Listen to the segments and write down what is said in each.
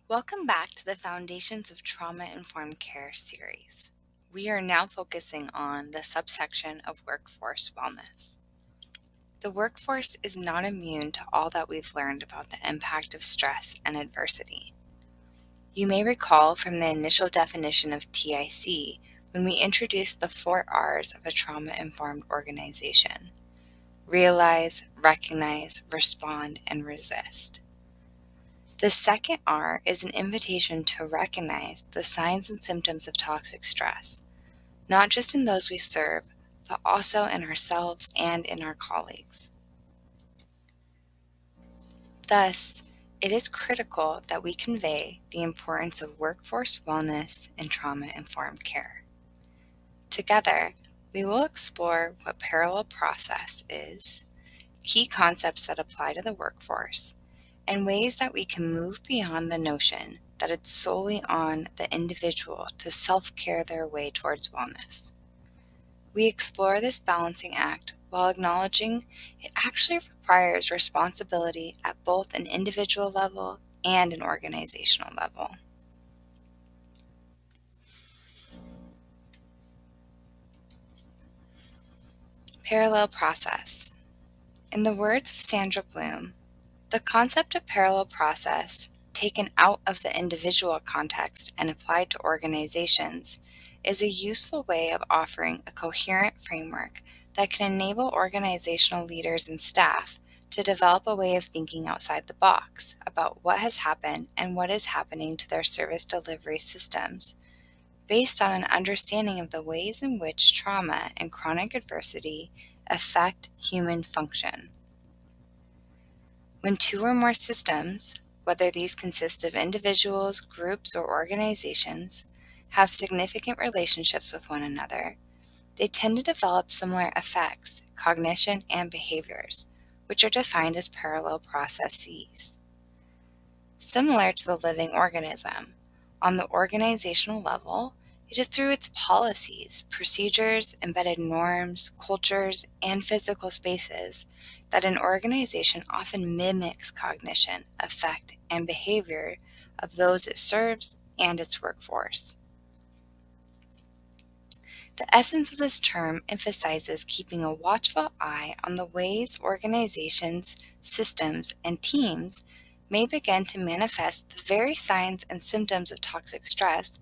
Welcome back to the Foundations of Trauma-Informed Care series. We are now focusing on the subsection of workforce wellness. The workforce is not immune to all that we've learned about the impact of stress and adversity. You may recall from the initial definition of TIC when we introduced the 4 R's of a trauma-informed organization: realize, recognize, respond, and resist. The second R is an invitation to recognize the signs and symptoms of toxic stress, not just in those we serve, but also in ourselves and in our colleagues. Thus, it is critical that we convey the importance of workforce wellness and trauma-informed care. Together, we will explore what parallel process is, key concepts that apply to the workforce, and ways that we can move beyond the notion that it's solely on the individual to self-care their way towards wellness. We explore this balancing act while acknowledging it actually requires responsibility at both an individual level and an organizational level. Parallel process. In the words of Sandra Bloom, the concept of parallel process, taken out of the individual context and applied to organizations, is a useful way of offering a coherent framework that can enable organizational leaders and staff to develop a way of thinking outside the box about what has happened and what is happening to their service delivery systems, based on an understanding of the ways in which trauma and chronic adversity affect human function. When two or more systems, whether these consist of individuals, groups, or organizations, have significant relationships with one another, they tend to develop similar effects, cognition, and behaviors, which are defined as parallel processes. Similar to the living organism, on the organizational level, it is through its policies, procedures, embedded norms, cultures, and physical spaces that an organization often mimics cognition, affect, and behavior of those it serves and its workforce. The essence of this term emphasizes keeping a watchful eye on the ways organizations, systems, and teams may begin to manifest the very signs and symptoms of toxic stress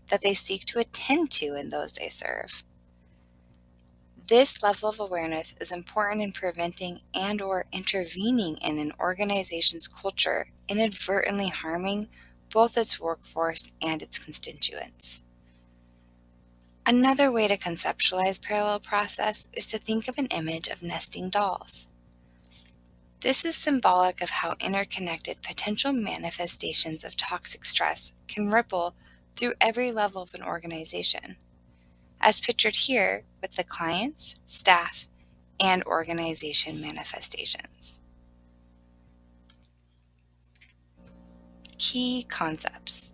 that they seek to attend to in those they serve. This level of awareness is important in preventing and/or intervening in an organization's culture inadvertently harming both its workforce and its constituents. Another way to conceptualize parallel process is to think of an image of nesting dolls. This is symbolic of how interconnected potential manifestations of toxic stress can ripple through every level of an organization, as pictured here with the clients, staff, and organization manifestations. Key concepts.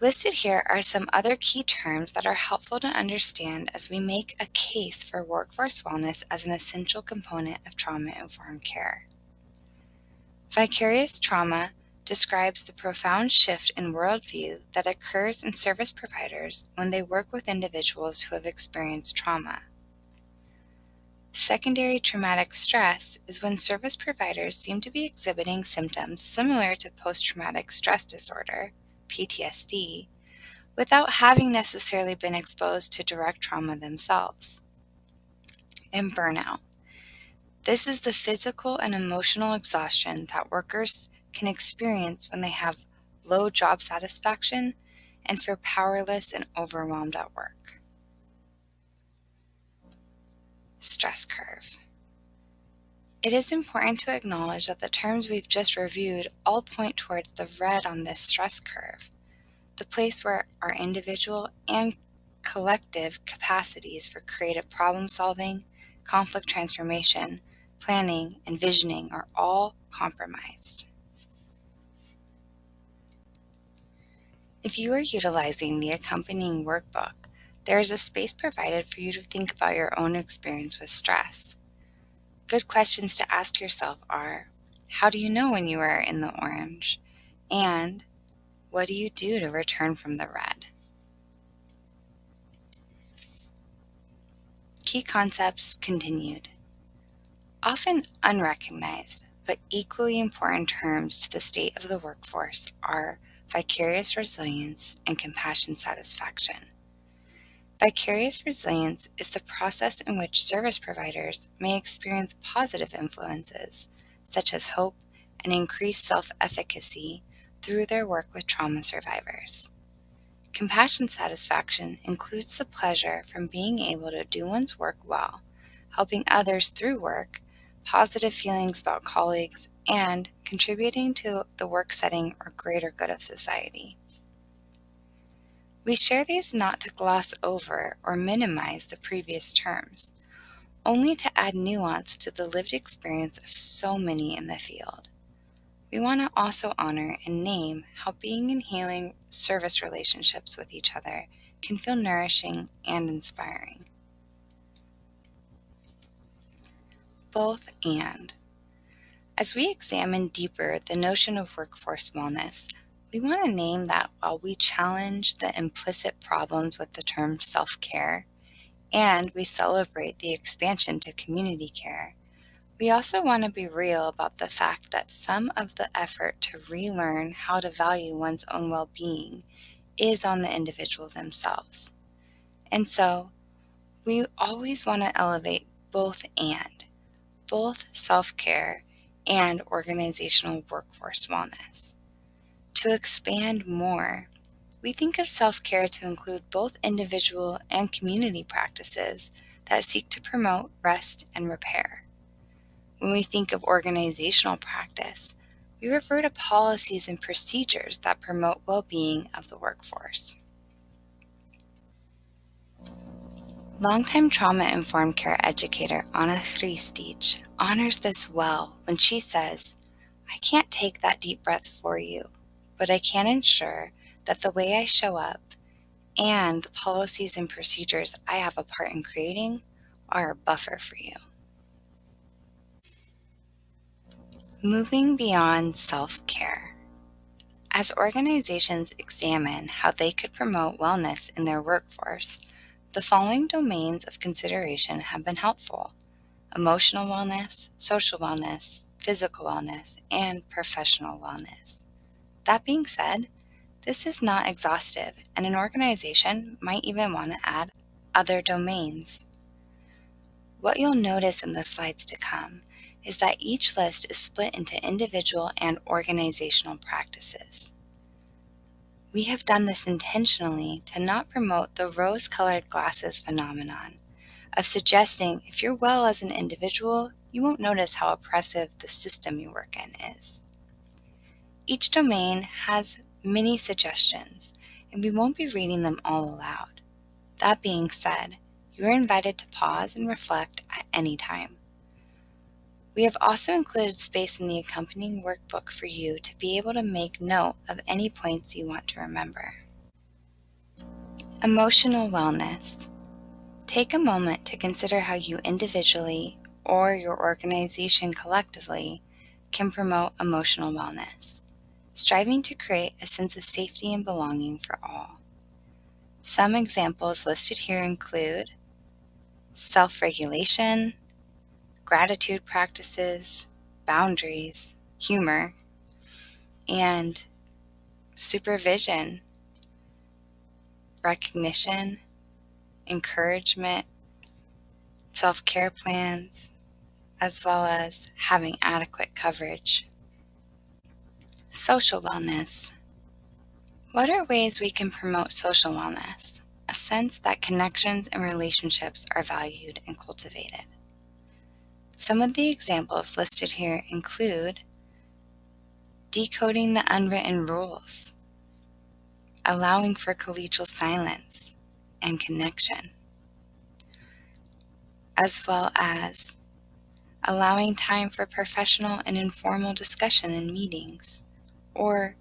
Listed here are some other key terms that are helpful to understand as we make a case for workforce wellness as an essential component of trauma-informed care. Vicarious trauma describes the profound shift in worldview that occurs in service providers when they work with individuals who have experienced trauma. Secondary traumatic stress is when service providers seem to be exhibiting symptoms similar to post-traumatic stress disorder, PTSD, without having necessarily been exposed to direct trauma themselves. And burnout. This is the physical and emotional exhaustion that workers can experience when they have low job satisfaction and feel powerless and overwhelmed at work. Stress curve. It is important to acknowledge that the terms we've just reviewed all point towards the red on this stress curve, the place where our individual and collective capacities for creative problem solving, conflict transformation, planning, and visioning are all compromised. If you are utilizing the accompanying workbook, there is a space provided for you to think about your own experience with stress. Good questions to ask yourself are, how do you know when you are in the orange? And what do you do to return from the red? Key concepts continued. Often unrecognized, but equally important terms to the state of the workforce are vicarious resilience and compassion satisfaction. Vicarious resilience is the process in which service providers may experience positive influences, such as hope and increased self-efficacy, through their work with trauma survivors. Compassion satisfaction includes the pleasure from being able to do one's work well, helping others through work, positive feelings about colleagues, and contributing to the work setting or greater good of society. We share these not to gloss over or minimize the previous terms, only to add nuance to the lived experience of so many in the field. We want to also honor and name how being in healing service relationships with each other can feel nourishing and inspiring. Both and. As we examine deeper the notion of workforce wellness, we want to name that while we challenge the implicit problems with the term self-care, and we celebrate the expansion to community care, we also want to be real about the fact that some of the effort to relearn how to value one's own well-being is on the individual themselves. And so, we always want to elevate both self-care and organizational workforce wellness. To expand more, we think of self-care to include both individual and community practices that seek to promote rest and repair. When we think of organizational practice, we refer to policies and procedures that promote well-being of the workforce. Longtime trauma-informed care educator Anna Christich honors this well when she says, "I can't take that deep breath for you, but I can ensure that the way I show up and the policies and procedures I have a part in creating are a buffer for you." Moving beyond self-care. As organizations examine how they could promote wellness in their workforce, the following domains of consideration have been helpful: emotional wellness, social wellness, physical wellness, and professional wellness. That being said, this is not exhaustive, and an organization might even want to add other domains. What you'll notice in the slides to come is that each list is split into individual and organizational practices. We have done this intentionally to not promote the rose-colored glasses phenomenon of suggesting if you're well as an individual, you won't notice how oppressive the system you work in is. Each domain has many suggestions, and we won't be reading them all aloud. That being said, you are invited to pause and reflect at any time. We have also included space in the accompanying workbook for you to be able to make note of any points you want to remember. Emotional wellness. Take a moment to consider how you individually or your organization collectively can promote emotional wellness, striving to create a sense of safety and belonging for all. Some examples listed here include self-regulation, gratitude practices, boundaries, humor, and supervision, recognition, encouragement, self-care plans, as well as having adequate coverage. Social wellness. What are ways we can promote social wellness? A sense that connections and relationships are valued and cultivated. Some of the examples listed here include decoding the unwritten rules, allowing for collegial silence and connection, as well as allowing time for professional and informal discussion in meetings, or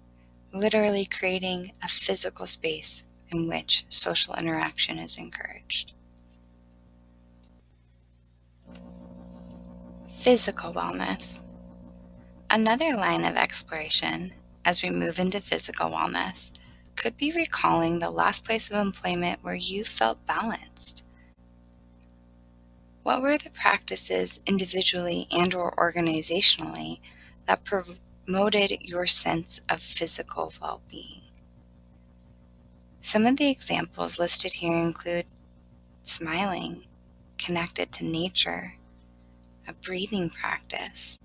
literally creating a physical space in which social interaction is encouraged. Physical wellness. Another line of exploration as we move into physical wellness could be recalling the last place of employment where you felt balanced. What were the practices individually and/or organizationally that promoted your sense of physical well-being? Some of the examples listed here include smiling, connected to nature, a breathing practice,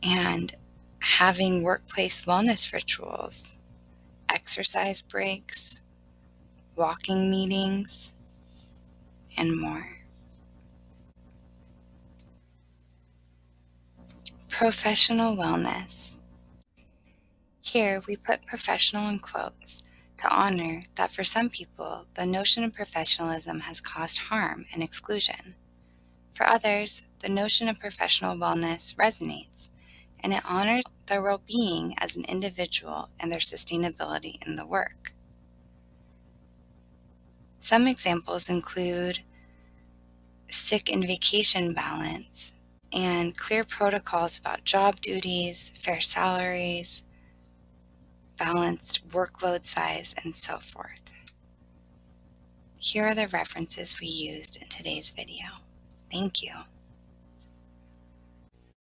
and having workplace wellness rituals, exercise breaks, walking meetings, and more. Professional wellness. Here we put professional in quotes to honor that for some people, the notion of professionalism has caused harm and exclusion. For others, the notion of professional wellness resonates, and it honors their well-being as an individual and their sustainability in the work. Some examples include sick and vacation balance, and clear protocols about job duties, fair salaries, balanced workload size, and so forth. Here are the references we used in today's video. Thank you.